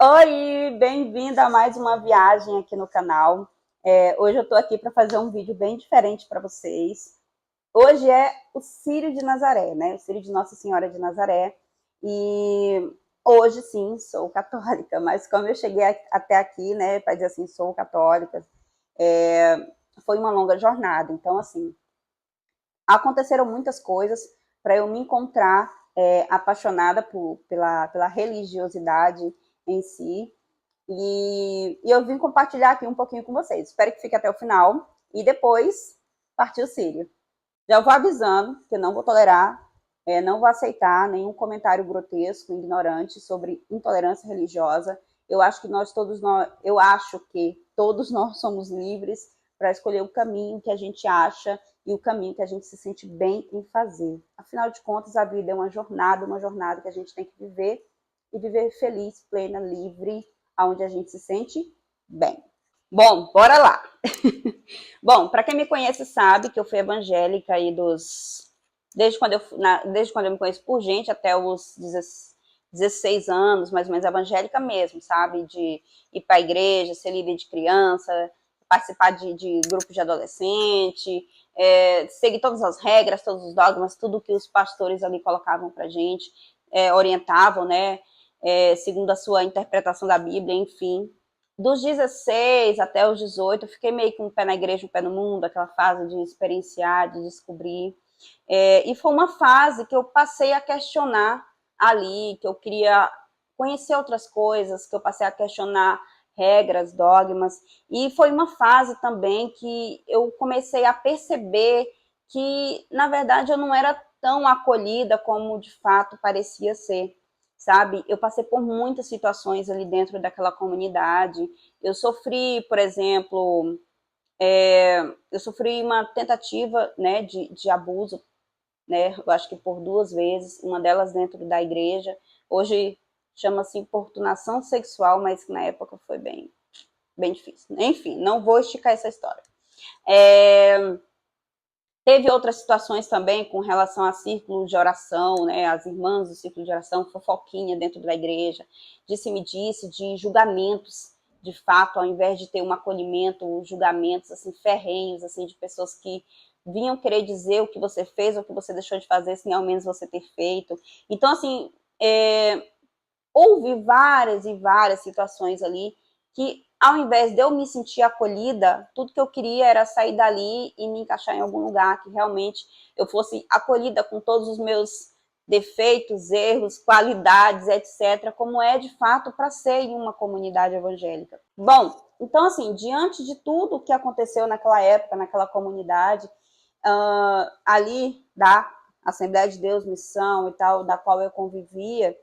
Oi, bem-vinda a mais uma viagem aqui no canal. Hoje eu tô aqui para fazer um vídeo bem diferente para vocês. Hoje é o Círio de Nazaré, né? O Círio de Nossa Senhora de Nazaré. E hoje, sim, sou católica, mas como eu cheguei até aqui, né, para dizer assim, sou católica, foi uma longa jornada. Então, assim, aconteceram muitas coisas para eu me encontrar apaixonada pela religiosidade em si. E eu vim compartilhar aqui um pouquinho com vocês. Espero que fique até o final. E depois, partiu o Sírio. Já vou avisando que eu não vou tolerar, não vou aceitar nenhum comentário grotesco, ignorante sobre intolerância religiosa. Eu acho que todos nós somos livres para escolher o caminho que a gente acha e o caminho que a gente se sente bem em fazer. Afinal de contas, a vida é uma jornada que a gente tem que viver e viver feliz, plena, livre, aonde a gente se sente bem. Bom, bora lá. Bom, para quem me conhece sabe que eu fui evangélica aí desde quando eu me conheço por gente até os 16 anos, mais ou menos evangélica mesmo, sabe? De ir para a igreja, ser líder de criança, participar de grupos de adolescente, seguir todas as regras, todos os dogmas, tudo que os pastores ali colocavam pra gente, orientavam, né? Segundo a sua interpretação da Bíblia, enfim. Dos 16 até os 18, eu fiquei meio com um pé na igreja, um pé no mundo, aquela fase de experienciar, de descobrir. E foi uma fase que eu passei a questionar ali, que eu queria conhecer outras coisas, que eu passei a questionar regras, dogmas. E foi uma fase também que eu comecei a perceber que, na verdade, eu não era tão acolhida como de fato parecia ser, sabe? Eu passei por muitas situações ali dentro daquela comunidade. Eu sofri, por exemplo, eu sofri uma tentativa, né, de abuso, né? Eu acho que por 2 vezes, uma delas dentro da igreja. Hoje chama-se importunação sexual, mas na época foi bem difícil. Enfim, não vou esticar essa história. Teve outras situações também com relação a círculo de oração, né? As irmãs do círculo de oração, fofoquinha dentro da igreja, disse-me-disse, de julgamentos, de fato, ao invés de ter um acolhimento, julgamentos assim ferrenhos, assim, de pessoas que vinham querer dizer o que você fez ou o que você deixou de fazer, sem ao menos você ter feito. Então, assim, houve várias e várias situações ali que, ao invés de eu me sentir acolhida, tudo que eu queria era sair dali e me encaixar em algum lugar que realmente eu fosse acolhida com todos os meus defeitos, erros, qualidades, etc., como é de fato para ser em uma comunidade evangélica. Bom, então, assim, diante de tudo que aconteceu naquela época, naquela comunidade, ali da Assembleia de Deus, Missão e tal, da qual eu convivia,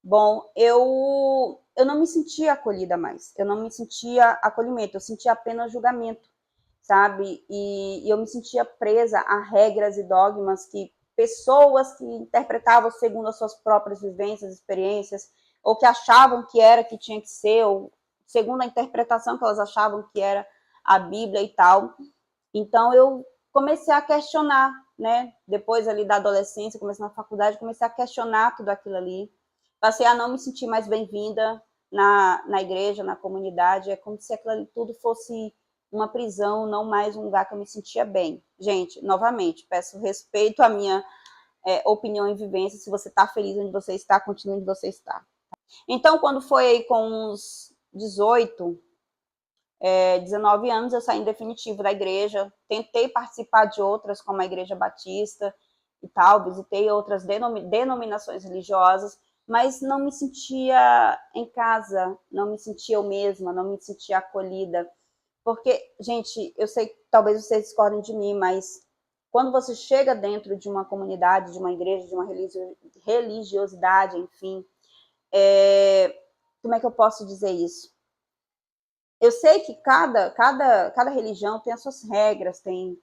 bom, eu não me sentia acolhida mais, eu não me sentia acolhimento, eu sentia apenas julgamento, sabe? E eu me sentia presa a regras e dogmas que pessoas que interpretavam segundo as suas próprias vivências, experiências, ou que achavam que era, que tinha que ser, ou segundo a interpretação que elas achavam que era a Bíblia e tal. Então eu comecei a questionar, né? Depois ali da adolescência, comecei na faculdade, comecei a questionar tudo aquilo ali. Passei a não me sentir mais bem-vinda na igreja, na comunidade. É como se aquilo ali tudo fosse uma prisão, não mais um lugar que eu me sentia bem. Gente, novamente, peço respeito à minha opinião e vivência. Se você está feliz onde você está, continue onde você está. Então, quando foi com uns 18, 19 anos, eu saí em definitivo da igreja. Tentei participar de outras, como a Igreja Batista e tal, visitei outras denominações religiosas, mas não me sentia em casa, não me sentia eu mesma, não me sentia acolhida. Porque, gente, eu sei que talvez vocês discordem de mim, mas quando você chega dentro de uma comunidade, de uma igreja, de uma religiosidade, enfim, como é que eu posso dizer isso? Eu sei que cada religião tem as suas regras, tem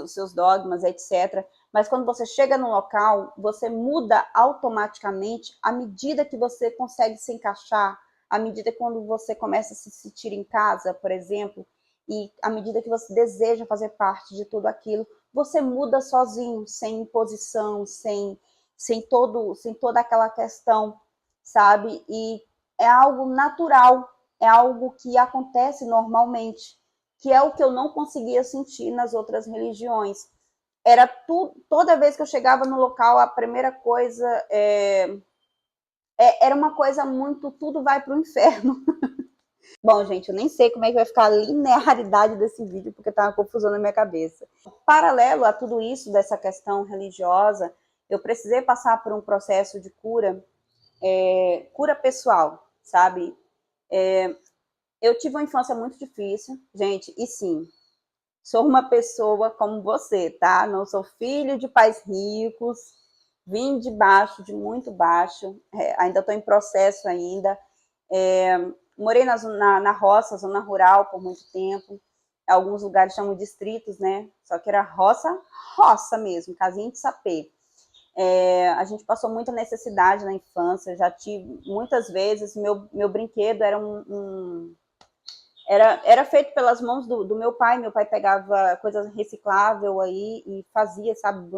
seus dogmas, etc. Mas quando você chega no local, você muda automaticamente à medida que você consegue se encaixar, à medida que quando você começa a se sentir em casa, por exemplo, e à medida que você deseja fazer parte de tudo aquilo, você muda sozinho, sem imposição, sem toda aquela questão, sabe? E é algo natural, é algo que acontece normalmente, que é o que eu não conseguia sentir nas outras religiões. Era tudo, toda vez que eu chegava no local, a primeira coisa era uma coisa muito, tudo vai para o inferno. Bom, gente, eu nem sei como é que vai ficar a linearidade desse vídeo, porque tá uma confusão na minha cabeça. Paralelo a tudo isso, dessa questão religiosa, eu precisei passar por um processo de cura, cura pessoal, sabe? Eu tive uma infância muito difícil, gente, e sim, sou uma pessoa como você, tá? Não sou filho de pais ricos, vim de baixo, de muito baixo, ainda estou em processo ainda. Morei na roça, zona rural, por muito tempo. Alguns lugares chamam distritos, né? Só que era roça, roça mesmo, casinha de sapê. A gente passou muita necessidade na infância, já tive muitas vezes, meu brinquedo era era feito pelas mãos do meu pai. Meu pai pegava coisas recicláveis aí e fazia, sabe,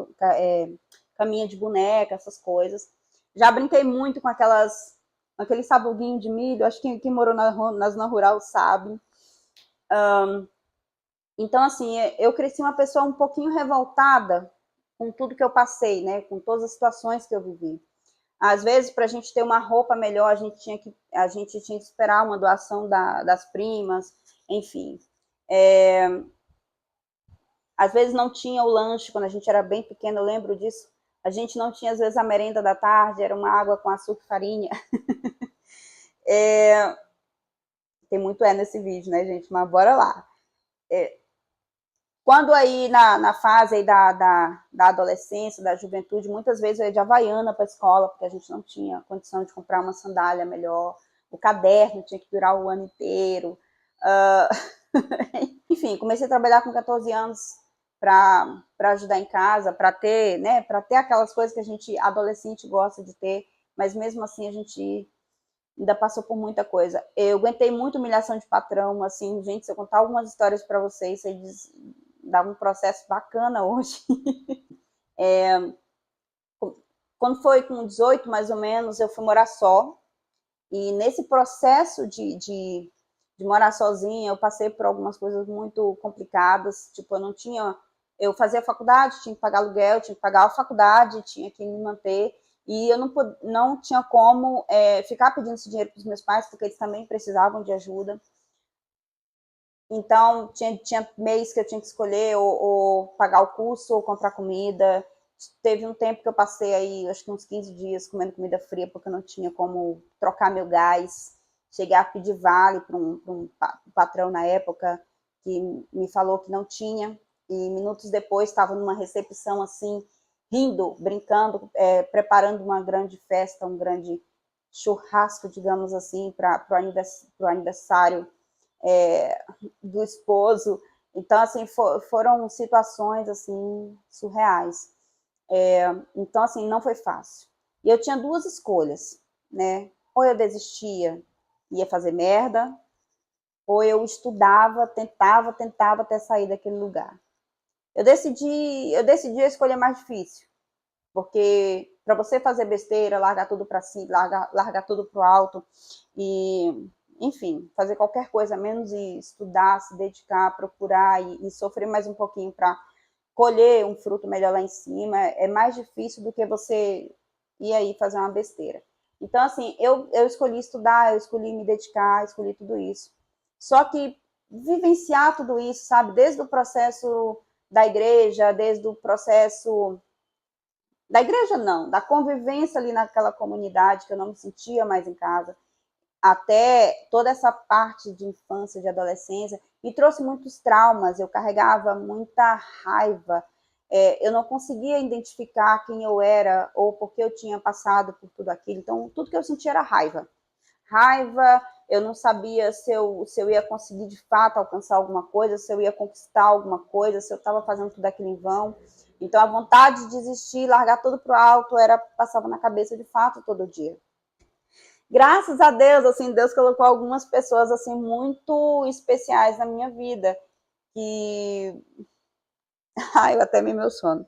caminha de boneca, essas coisas. Já brinquei muito com aquele sabuguinho de milho, acho que quem morou na zona rural sabe. Então, assim, eu cresci uma pessoa um pouquinho revoltada com tudo que eu passei, né? Com todas as situações que eu vivi. Às vezes, para a gente ter uma roupa melhor, a gente tinha que esperar uma doação das primas, enfim. Às vezes não tinha o lanche, quando a gente era bem pequeno, eu lembro disso. A gente não tinha, às vezes, a merenda da tarde, era uma água com açúcar e farinha. Tem muito nesse vídeo, né, gente? Mas bora lá. Quando aí na fase aí da adolescência, da juventude, muitas vezes eu ia de Havaiana para a escola, porque a gente não tinha condição de comprar uma sandália melhor. O caderno tinha que durar o ano inteiro. Enfim, comecei a trabalhar com 14 anos para ajudar em casa, para ter, né, para ter aquelas coisas que a gente, adolescente, gosta de ter, mas mesmo assim a gente ainda passou por muita coisa. Eu aguentei muita humilhação de patrão, assim, gente, se eu contar algumas histórias para vocês, vocês dá um processo bacana hoje. Quando foi com 18, mais ou menos, eu fui morar só, e nesse processo de morar sozinha, eu passei por algumas coisas muito complicadas, tipo, eu fazia faculdade, tinha que pagar aluguel, tinha que pagar a faculdade, tinha que me manter, e eu não tinha como ficar pedindo esse dinheiro para os meus pais, porque eles também precisavam de ajuda. Então, tinha mês que eu tinha que escolher ou pagar o curso ou comprar comida. Teve um tempo que eu passei aí, acho que uns 15 dias, comendo comida fria, porque eu não tinha como trocar meu gás. Cheguei a pedir vale para um patrão na época, que me falou que não tinha. E minutos depois estava numa recepção assim, rindo, brincando, preparando uma grande festa, um grande churrasco, digamos assim, para o aniversário do esposo. Então, assim, foram situações, assim, surreais. Então, assim, não foi fácil. E eu tinha duas escolhas, né? Ou eu desistia, ia fazer merda, ou eu estudava, tentava até sair daquele lugar. Eu decidi a escolha mais difícil, porque para você fazer besteira, largar tudo para si, largar tudo pro alto e, enfim, fazer qualquer coisa, menos estudar, se dedicar, procurar e sofrer mais um pouquinho para colher um fruto melhor lá em cima, é mais difícil do que você ir aí fazer uma besteira. Então, assim, eu escolhi estudar, eu escolhi me dedicar, escolhi tudo isso. Só que vivenciar tudo isso, sabe, desde o processo da igreja, desde o processo da igreja não, da convivência ali naquela comunidade que eu não me sentia mais em casa, até toda essa parte de infância, de adolescência, me trouxe muitos traumas, eu carregava muita raiva, eu não conseguia identificar quem eu era ou porque eu tinha passado por tudo aquilo, então tudo que eu sentia era raiva. Raiva, eu não sabia se eu ia conseguir de fato alcançar alguma coisa, se eu ia conquistar alguma coisa, se eu estava fazendo tudo aquilo em vão. Então a vontade de desistir, largar tudo pro alto, passava na cabeça de fato todo dia. Graças a Deus, assim, Deus colocou algumas pessoas assim muito especiais na minha vida, que ai, eu até me meu sono,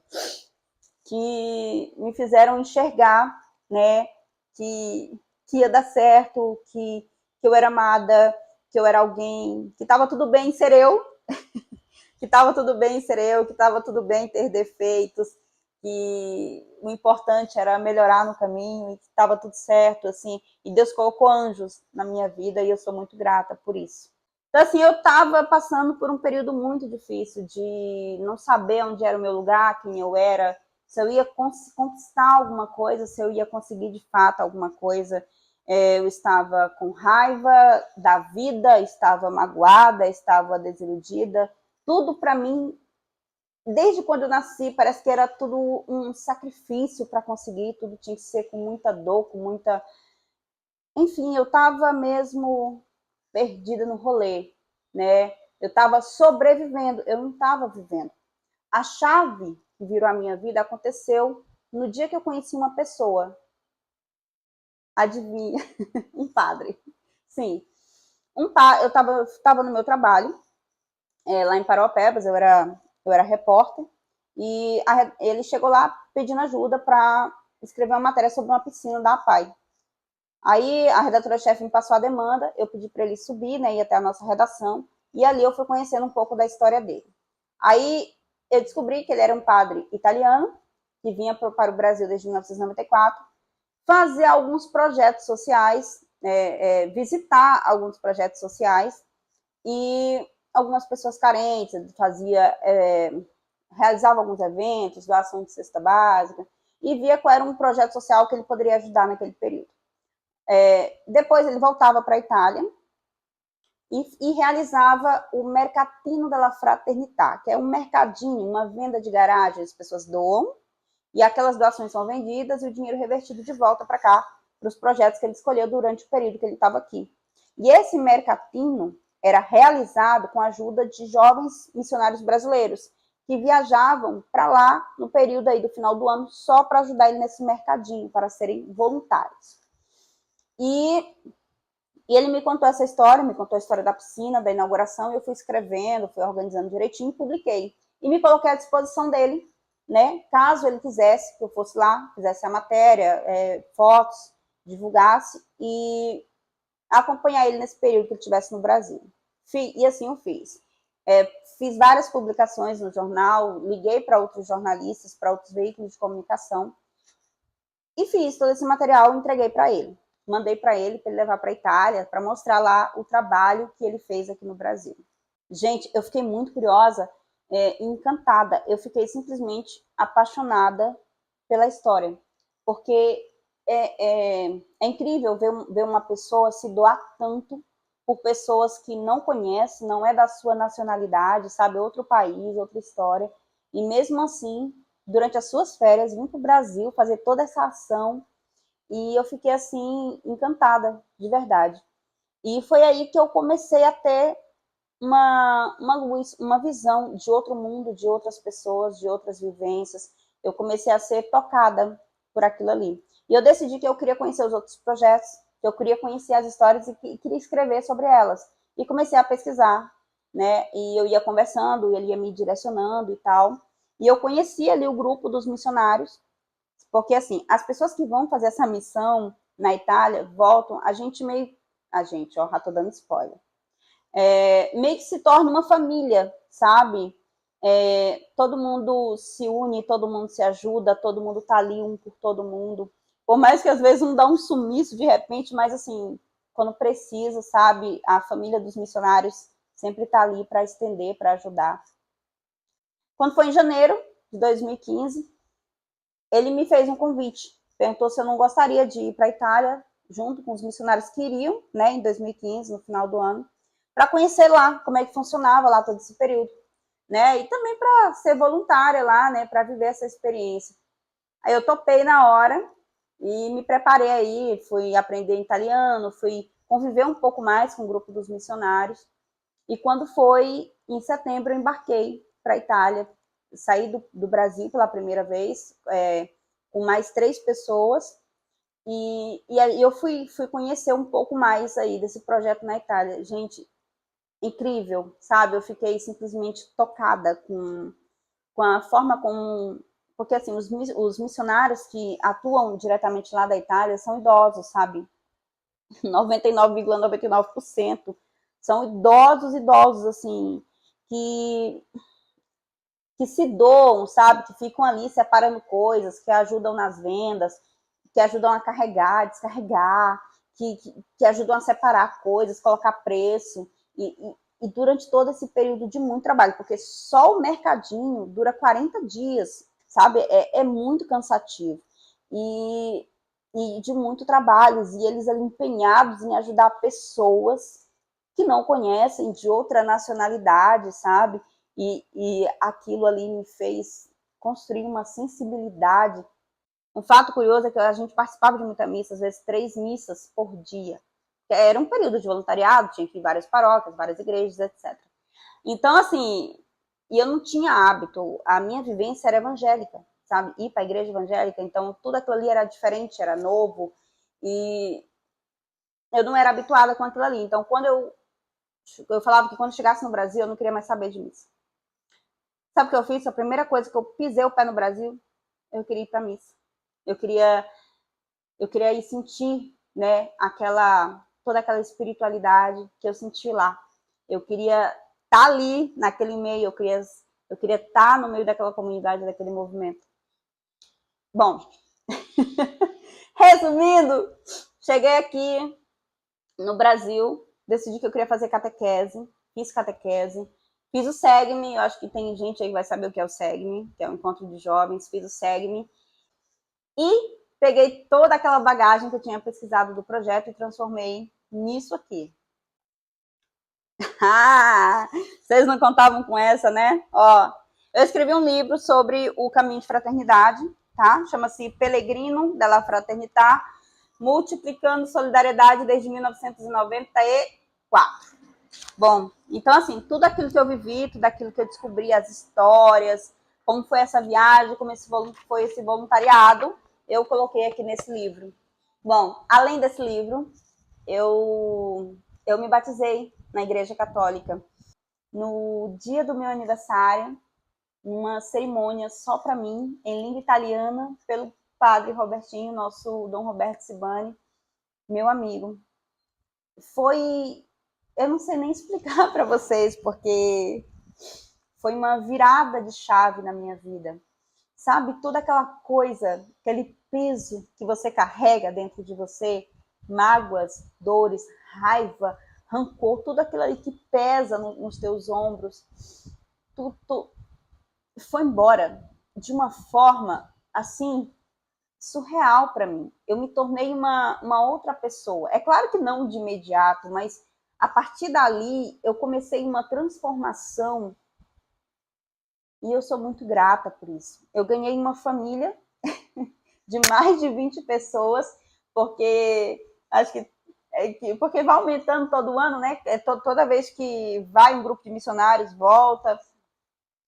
que me fizeram enxergar, né, que que ia dar certo, que eu era amada, que eu era alguém, que estava tudo bem ser eu, que estava tudo bem ser eu, que estava tudo bem ter defeitos, que o importante era melhorar no caminho e que estava tudo certo, assim, e Deus colocou anjos na minha vida e eu sou muito grata por isso. Então, assim, eu estava passando por um período muito difícil de não saber onde era o meu lugar, quem eu era, se eu ia conquistar alguma coisa, se eu ia conseguir de fato alguma coisa. Eu estava com raiva da vida, estava magoada, estava desiludida. Tudo para mim, desde quando eu nasci, parece que era tudo um sacrifício para conseguir, tudo tinha que ser com muita dor, com muita... Enfim, eu estava mesmo perdida no rolê, né? Eu estava sobrevivendo, eu não estava vivendo. A chave que virou a minha vida aconteceu no dia que eu conheci uma pessoa. Adivinha? Um padre. Sim. Eu estava no meu trabalho, lá em Parauapebas, eu era repórter, e ele chegou lá pedindo ajuda para escrever uma matéria sobre uma piscina da APAI. Aí a redatora-chefe me passou a demanda, eu pedi para ele subir, né, ir até a nossa redação, e ali eu fui conhecendo um pouco da história dele. Aí eu descobri que ele era um padre italiano, que vinha para o Brasil desde 1994, fazer alguns projetos sociais, visitar alguns projetos sociais, e algumas pessoas carentes, realizava alguns eventos, doação de cesta básica, e via qual era um projeto social que ele poderia ajudar naquele período. Depois ele voltava para a Itália e realizava o Mercatino della Fraternità, que é um mercadinho, uma venda de garagem, as pessoas doam, e aquelas doações são vendidas e o dinheiro revertido de volta para cá, para os projetos que ele escolheu durante o período que ele estava aqui. E esse mercatino era realizado com a ajuda de jovens missionários brasileiros, que viajavam para lá no período aí do final do ano só para ajudar ele nesse mercadinho, para serem voluntários. E ele me contou essa história, me contou a história da piscina, da inauguração, e eu fui escrevendo, fui organizando direitinho, publiquei. E me coloquei à disposição dele, né? Caso ele quisesse que eu fosse lá, fizesse a matéria, fotos, divulgasse e acompanhar ele nesse período que ele estivesse no Brasil. E assim eu fiz. Fiz várias publicações no jornal, liguei para outros jornalistas, para outros veículos de comunicação e fiz todo esse material e entreguei para ele. Mandei para ele levar para a Itália, para mostrar lá o trabalho que ele fez aqui no Brasil. Gente, eu fiquei muito curiosa, encantada. Eu fiquei simplesmente apaixonada pela história, porque é incrível ver uma pessoa se doar tanto por pessoas que não conhece, não é da sua nacionalidade, sabe, outro país, outra história, e mesmo assim, durante as suas férias, vir para o Brasil fazer toda essa ação. E eu fiquei, assim, encantada, de verdade. E foi aí que eu comecei a ter uma luz, uma visão de outro mundo, de outras pessoas, de outras vivências. Eu comecei a ser tocada por aquilo ali. E eu decidi que eu queria conhecer os outros projetos, que eu queria conhecer as histórias e que queria escrever sobre elas. E comecei a pesquisar, né? E eu ia conversando, ele ia me direcionando e tal. E eu conheci ali o grupo dos missionários, porque, assim, as pessoas que vão fazer essa missão na Itália voltam, a gente, ó, já tô dando spoiler. Meio que se torna uma família, sabe? Todo mundo se une, todo mundo se ajuda, todo mundo tá ali um por todo mundo. Por mais que às vezes um dá um sumiço de repente, mas assim, quando precisa, sabe? A família dos missionários sempre tá ali para estender, para ajudar. Quando foi em janeiro de 2015, ele me fez um convite, perguntou se eu não gostaria de ir para a Itália, junto com os missionários que iriam, né, em 2015, no final do ano, para conhecer lá como é que funcionava lá todo esse período, né, e também para ser voluntária lá, né, para viver essa experiência. Aí eu topei na hora e me preparei aí, fui aprender italiano, fui conviver um pouco mais com o grupo dos missionários, e quando foi em setembro eu embarquei para a Itália, saí do Brasil pela primeira vez, com mais 3 pessoas, e aí eu fui conhecer um pouco mais aí desse projeto na Itália. Gente, incrível, sabe? Eu fiquei simplesmente tocada com a forma como... Porque, assim, os missionários que atuam diretamente lá da Itália são idosos, sabe? 99,99% são idosos, assim, que se doam, sabe? Que ficam ali separando coisas, que ajudam nas vendas, que ajudam a carregar, descarregar, que ajudam a separar coisas, colocar preço. E durante todo esse período de muito trabalho, porque só o mercadinho dura 40 dias, sabe? É muito cansativo. E de muito trabalho, e eles ali empenhados em ajudar pessoas que não conhecem, de outra nacionalidade, sabe? E aquilo ali me fez construir uma sensibilidade. Um fato curioso é que a gente participava de muita missa, às vezes 3 missas por dia. Era um período de voluntariado, tinha que ir em várias paróquias, várias igrejas, etc. Então, assim, e eu não tinha hábito, a minha vivência era evangélica, sabe? Ir para a igreja evangélica, então tudo aquilo ali era diferente, era novo, e eu não era habituada com aquilo ali. Então, quando eu falava que quando chegasse no Brasil, eu não queria mais saber de missa. Sabe o que eu fiz? A primeira coisa que eu pisei o pé no Brasil, eu queria ir para missa. Eu queria ir sentir, né, toda aquela espiritualidade que eu senti lá. Eu queria estar ali naquele meio, eu queria estar no meio daquela comunidade, daquele movimento. Bom, resumindo, cheguei aqui no Brasil, decidi que eu queria fazer catequese, fiz catequese, fiz o SEGME, eu acho que tem gente aí que vai saber o que é o SEGME, que é o Encontro de Jovens, fiz o SEGME, e peguei toda aquela bagagem que eu tinha pesquisado do projeto e transformei nisso aqui. Ah, vocês não contavam com essa, né? Ó, eu escrevi um livro sobre o caminho de fraternidade, tá? Chama-se Pellegrino della Fraternità, multiplicando solidariedade desde 1994. Bom, então assim, tudo aquilo que eu vivi, tudo aquilo que eu descobri, as histórias, como foi essa viagem, como foi esse voluntariado, eu coloquei aqui nesse livro. Bom, além desse livro, eu me batizei na Igreja Católica no dia do meu aniversário, numa cerimônia só para mim, em língua italiana, pelo padre Robertinho, nosso Dom Roberto Sibani, meu amigo. Foi, eu não sei nem explicar para vocês, porque foi uma virada de chave na minha vida. Sabe, toda aquela coisa, aquele peso que você carrega dentro de você, mágoas, dores, raiva, rancor, tudo aquilo ali que pesa nos teus ombros, tudo foi embora de uma forma assim surreal para mim. Eu me tornei uma outra pessoa. É claro que não de imediato, mas a partir dali eu comecei uma transformação e eu sou muito grata por isso. Eu ganhei uma família de mais de 20 pessoas, porque acho que porque vai aumentando todo ano, né? Toda vez que vai um grupo de missionários, volta,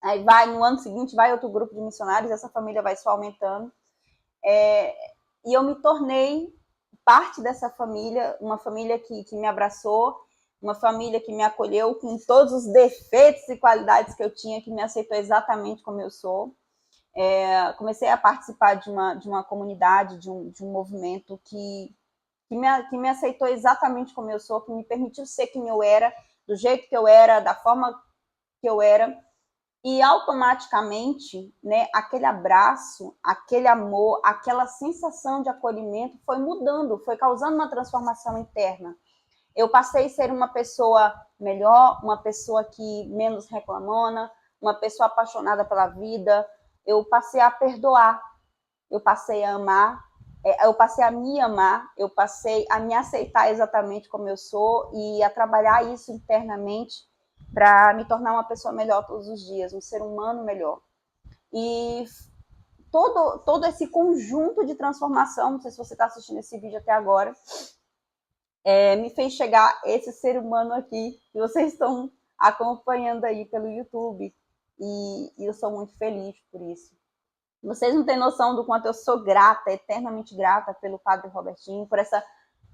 aí vai no ano seguinte, vai outro grupo de missionários, essa família vai só aumentando. E eu me tornei parte dessa família, uma família que me abraçou, uma família que me acolheu com todos os defeitos e qualidades que eu tinha, que me aceitou exatamente como eu sou. Comecei a participar de uma comunidade, de um movimento que me aceitou exatamente como eu sou, que me permitiu ser quem eu era, do jeito que eu era, da forma que eu era. E automaticamente, né, aquele abraço, aquele amor, aquela sensação de acolhimento foi mudando, foi causando uma transformação interna. Eu passei a ser uma pessoa melhor, uma pessoa que menos reclamona, uma pessoa apaixonada pela vida. Eu passei a perdoar, eu passei a amar, eu passei a me amar, eu passei a me aceitar exatamente como eu sou e a trabalhar isso internamente para me tornar uma pessoa melhor todos os dias, um ser humano melhor. E todo esse conjunto de transformação, não sei se você está assistindo esse vídeo até agora, me fez chegar esse ser humano aqui, que vocês estão acompanhando aí pelo YouTube. E eu sou muito feliz por isso. Vocês não têm noção do quanto eu sou grata, eternamente grata pelo Padre Robertinho, por essa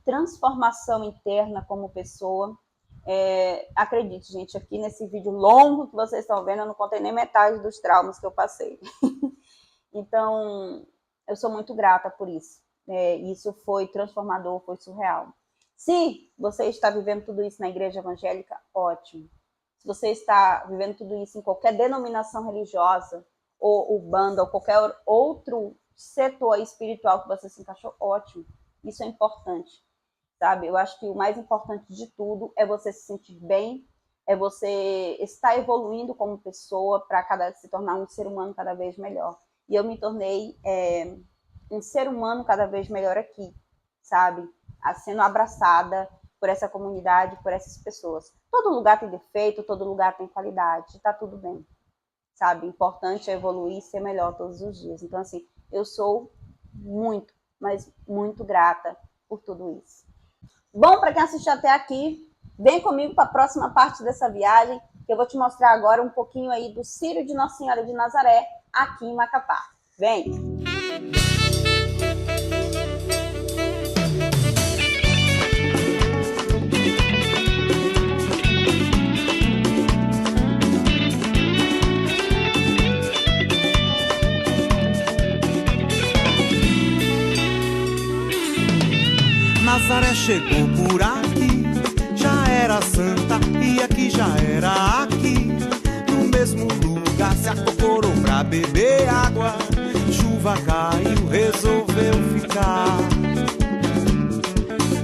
transformação interna como pessoa. Acredite, gente, aqui nesse vídeo longo que vocês estão vendo, eu não contei nem metade dos traumas que eu passei. Então, eu sou muito grata por isso. Isso foi transformador, foi surreal. Se você está vivendo tudo isso na igreja evangélica, ótimo. Se você está vivendo tudo isso em qualquer denominação religiosa, ou umbanda, ou qualquer outro setor espiritual que você se encaixou, ótimo. Isso é importante, sabe? Eu acho que o mais importante de tudo é você se sentir bem, é você estar evoluindo como pessoa para se tornar um ser humano cada vez melhor. E eu me tornei um ser humano cada vez melhor aqui, sabe? Sendo abraçada por essa comunidade, por essas pessoas. Todo lugar tem defeito, todo lugar tem qualidade, tá tudo bem, sabe? O importante é evoluir e ser melhor todos os dias. Então, assim, eu sou muito, mas muito grata por tudo isso. Bom, para quem assistiu até aqui, vem comigo para a próxima parte dessa viagem, que eu vou te mostrar agora um pouquinho aí do Círio de Nossa Senhora de Nazaré, aqui em Macapá. Vem! Nazaré chegou por aqui, já era santa e aqui já era aqui. No mesmo lugar se acocorou pra beber água, chuva caiu, resolveu ficar.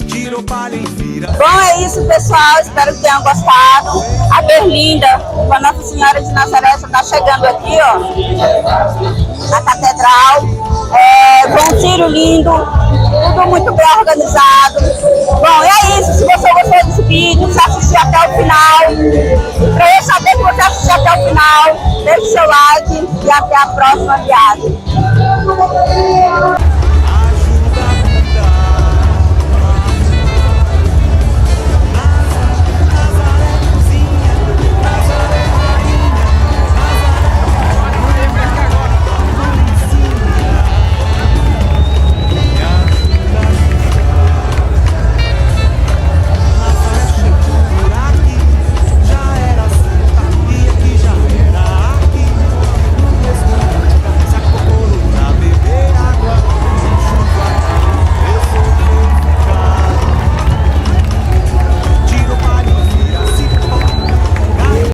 Tirou palha em vira. Bom, é isso, pessoal, espero que tenham gostado. A Berlinda, com a Nossa Senhora de Nazaré, já está chegando aqui, ó, na catedral. Com um Círio lindo, tudo muito bem organizado. Bom, é isso. Se você gostou desse vídeo, se assistir até o final, para eu saber que você assistiu até o final, deixe seu like e até a próxima viagem.